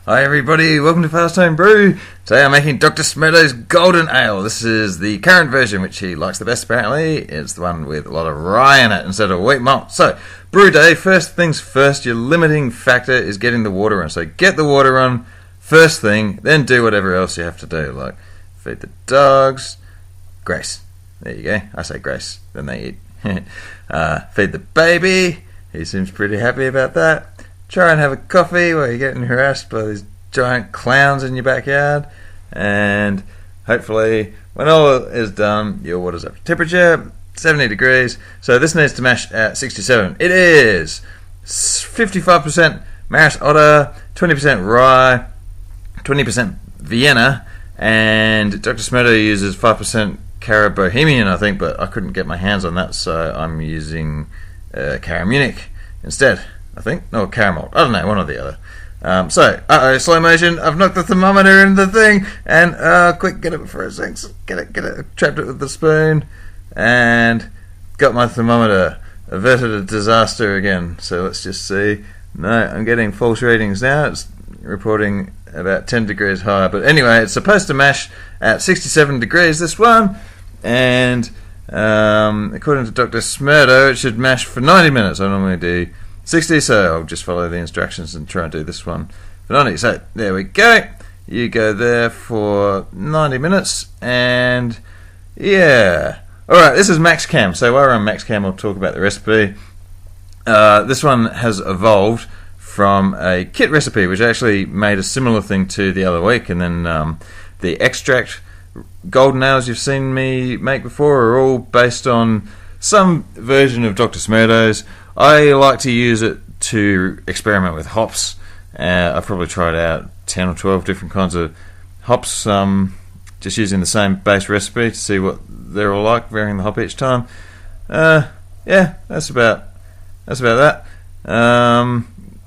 Hi everybody, welcome to Fast Homebrew. Today I'm making Dr. Smurto's Golden Ale. This is the current version, which he likes the best apparently. It's the one with a lot of rye in it instead of wheat malt. So, brew day, first things first, your limiting factor is getting the water on. So get the water on first thing, then do whatever else you have to do, like feed the dogs, grace. There you go, I say grace, then they eat. Feed the baby, he seems pretty happy about that. Try and have a coffee while you're getting harassed by these giant clowns in your backyard, and hopefully when all is done your water's up to temperature, 70 degrees. So this needs to mash at 67. It is 55% Maris Otter, 20% rye, 20% Vienna, and Dr. Smurto uses 5% Carabohemian, I think, but I couldn't get my hands on that, so I'm using Caramunich instead, I think. No, caramalt. I don't know, one or the other. So, slow motion. I've knocked the thermometer in the thing, and quick, get it before it sinks. Get it, trapped it with the spoon, and got my thermometer. Averted a disaster again. So let's just see. No, I'm getting false readings now. It's reporting about 10 degrees higher. But anyway, it's supposed to mash at 67 degrees, this one, and according to Dr. Smurto, it should mash for 90 minutes. I normally do 60, so I'll just follow the instructions and try and do this one for 90. So there we go. You go there for 90 minutes, and yeah. Alright, this is Max Cam. So while we're on Max Cam, I'll talk about the recipe. This one has evolved from a kit recipe, which actually made a similar thing to the other week, and then the extract golden ales you've seen me make before are all based on some version of Dr. Smurto's. I like to use it to experiment with hops. I've probably tried out 10 or 12 different kinds of hops, just using the same base recipe to see what they're all like, varying the hop each time. Yeah, that's about that.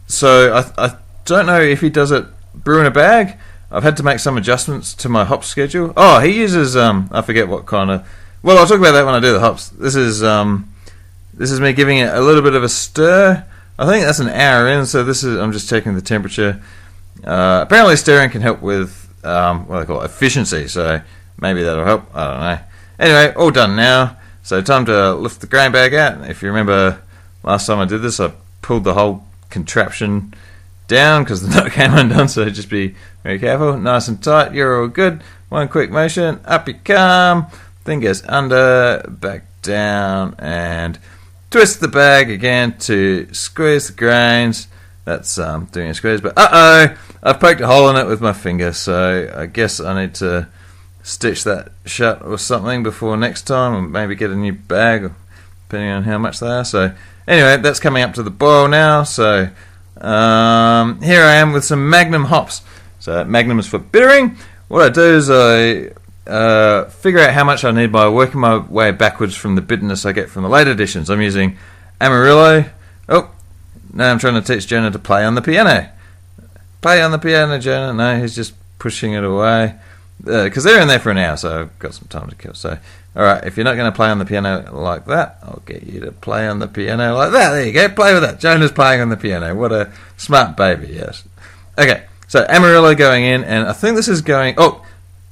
So I don't know if he does it brew in a bag. I've had to make some adjustments to my hop schedule. Oh, he uses I forget what kind of. Well, I'll talk about that when I do the hops. This is me giving it a little bit of a stir. I think that's an hour in, so I'm just checking the temperature. Apparently stirring can help with what they call efficiency, so maybe that'll help. I don't know. Anyway, all done now. So time to lift the grain bag out. If you remember last time I did this, I pulled the whole contraption down because the nut came undone, so just be very careful. Nice and tight, you're all good. One quick motion, up you come. Thing goes under, back down, and twist the bag again to squeeze the grains. That's doing a squeeze, but I've poked a hole in it with my finger, so I guess I need to stitch that shut or something before next time, or maybe get a new bag, depending on how much they are. So anyway, that's coming up to the boil now. So here I am with some Magnum hops. So Magnum is for bittering. What I do is I figure out how much I need by working my way backwards from the bitterness I get from the later editions. I'm using Amarillo. Oh, now I'm trying to teach Jonah to play on the piano. Play on the piano, Jonah. No, he's just pushing it away. Because they're in there for an hour, so I've got some time to kill. So, alright, if you're not going to play on the piano like that, I'll get you to play on the piano like that. There you go, play with that. Jonah's playing on the piano. What a smart baby, yes. Okay, so Amarillo going in, and I think this is going. Oh,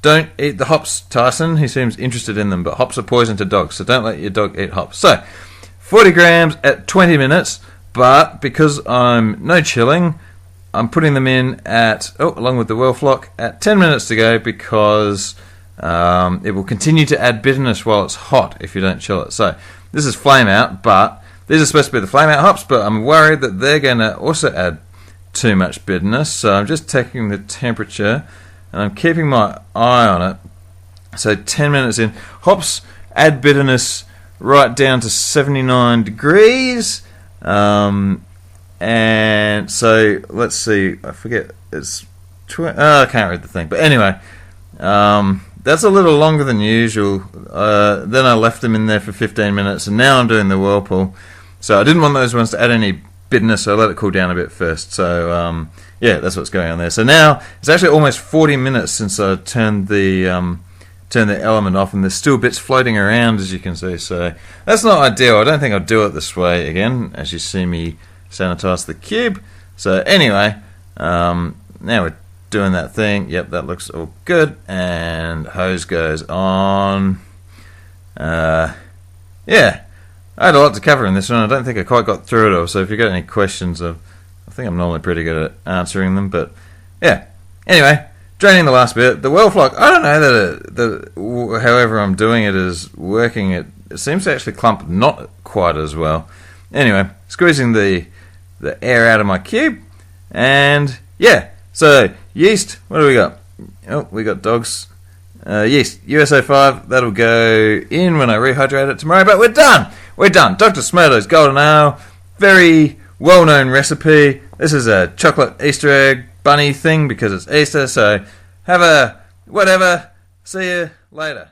don't eat the hops, Tyson. He seems interested in them, but hops are poison to dogs, so don't let your dog eat hops. So, 40 grams at 20 minutes, but because I'm no chilling, I'm putting them in at, along with the well flock, at 10 minutes to go, because it will continue to add bitterness while it's hot if you don't chill it. So this is flameout, but these are supposed to be the flameout hops, but I'm worried that they're going to also add too much bitterness. So I'm just taking the temperature and I'm keeping my eye on it. So 10 minutes in. Hops add bitterness right down to 79 degrees. And so let's see, I forget, it's I can't read the thing, but anyway, that's a little longer than usual. Then I left them in there for 15 minutes, and now I'm doing the whirlpool. So I didn't want those ones to add any bitterness, so I let it cool down a bit first. So yeah, that's what's going on there. So now it's actually almost 40 minutes since I turned the element off, and there's still bits floating around, as you can see. So that's not ideal. I don't think I'll do it this way again, as you see me sanitize the cube. So anyway, now we're doing that thing. Yep, that looks all good. And hose goes on. Yeah, I had a lot to cover in this one. I don't think I quite got through it all. So if you've got any questions, I think I'm normally pretty good at answering them. But yeah, anyway, draining the last bit. The well flock, I don't know that however I'm doing it is working. It seems to actually clump not quite as well. Anyway, squeezing the air out of my cube. And yeah, so yeast, what do we got? Oh, we got dogs. Yeast, USA5, that'll go in when I rehydrate it tomorrow, but we're done! We're done. Dr. Smurto's Golden Ale, very well-known recipe. This is a chocolate Easter egg bunny thing because it's Easter, so have a whatever. See you later.